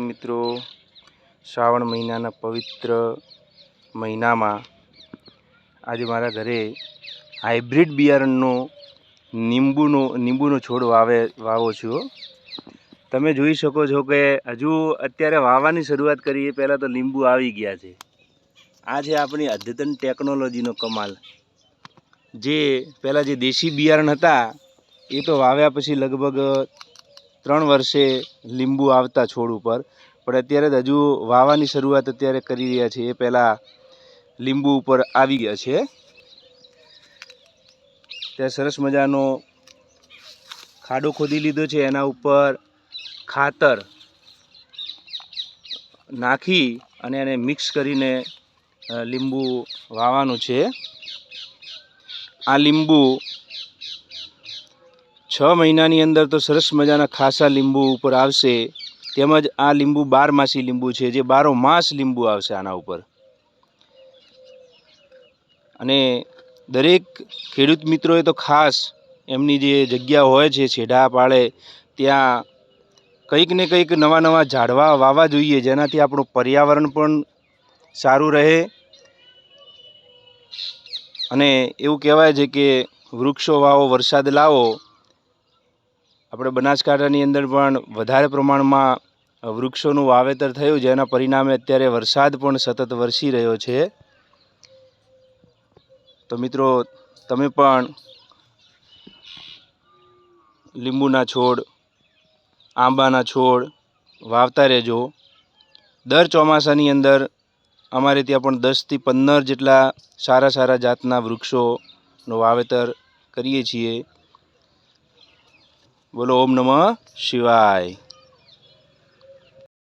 મિત્રો, શ્રાવણ મહિનાના પવિત્ર મહિનામાં આજે મારા ઘરે હાઇબ્રિડ બિયારણનો લીંબુનો છોડ વાવો છું. તમે જોઈ શકો છો કે હજુ અત્યારે વાવવાની શરૂઆત કરી એ પહેલાં તો લીંબુ આવી ગયા છે. આ છે આપણી અદ્યતન ટેકનોલોજીનો કમાલ. જે પહેલાં જે દેશી બિયારણ હતા એ તો વાવ્યા પછી લગભગ 3 વર્ષે લીંબુ આવતા છોડ ઉપર, પણ અત્યારે હજુ વાવવાની શરૂઆત અત્યારે કરી રહ્યા છે એ પહેલાં લીંબુ ઉપર આવી ગયા છે. ત્યાં સરસ મજાનો ખાડો ખોદી લીધો છે, એના ઉપર ખાતર નાખી અને એને મિક્સ કરીને લીંબુ વાવવાનું છે. આ લીંબુ 6 મહિનાની અંદર તો સરસ મજાના ખાસા લીંબુ ઉપર આવશે. તેમજ આ લીંબુ 12 માસી લીંબુ છે, જે 12 માસ લીંબુ આવશે આના ઉપર. અને દરેક ખેડૂત મિત્રોએ તો ખાસ એમની જે જગ્યા હોય છે છેડા પાળે, ત્યાં કંઈક ને કંઈક નવા ઝાડવા વાવવા જોઈએ, જેનાથી આપણું પર્યાવરણ પણ સારું રહે. અને એવું કહેવાય છે કે વૃક્ષો વાવો વરસાદ લાવો. આપણે બનાસકાંઠાની અંદર પણ વધારે પ્રમાણમાં વૃક્ષોનું વાવેતર થયું, જેના પરિણામે અત્યારે વરસાદ પણ સતત વરસી રહ્યો છે. તો મિત્રો, તમે પણ લીંબુના છોડ, આંબાના છોડ વાવતા રહેજો. દર ચોમાસાની અંદર અમારે ત્યાં પણ 10 થી 15 જેટલા સારા જાતના વૃક્ષોનું વાવેતર કરીએ છીએ. બોલો ઓમ નમઃ શિવાય.